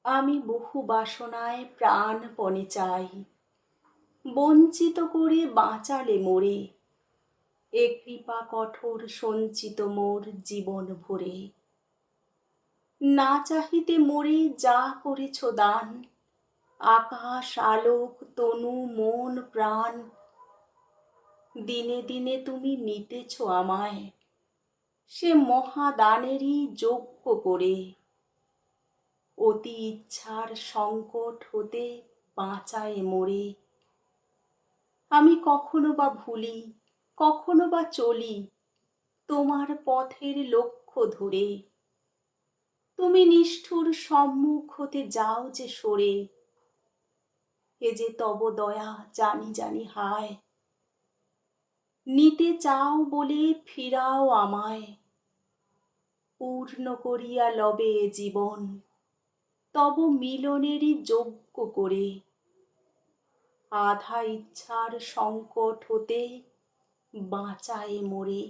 আমি বহু বাসনায় প্রাণপণে চাই, বঞ্চিত করে বাঁচালে মোরে, এ কৃপা কঠোর সঞ্চিত মোর জীবন ভরে। না চাহিতে মোরে যা করেছ দান, আকাশ আলোক তনু মন প্রাণ, দিনে দিনে তুমি নিতেছ আমায়, সে মহাদানেরই যোগ্য করে। অতি ইচ্ছার সংকট হতে বাঁচায়ে মোরে। আমি কখনো বা ভুলি, কখনো বা চলি তোমার পথের লক্ষ্য ধরে। তুমি নিষ্ঠুর সম্মুখ হতে যাও যে সরে, এ যে তব দয়া জানি জানি হায়। নিতে চাও বলে ফিরাও আমায়, পূর্ণ করিয়া লবে এ জীবন তব মিলনেরই যোগ্য করে। আধা ইচ্ছার সংকট হতে বাঁচায়ে মোরে।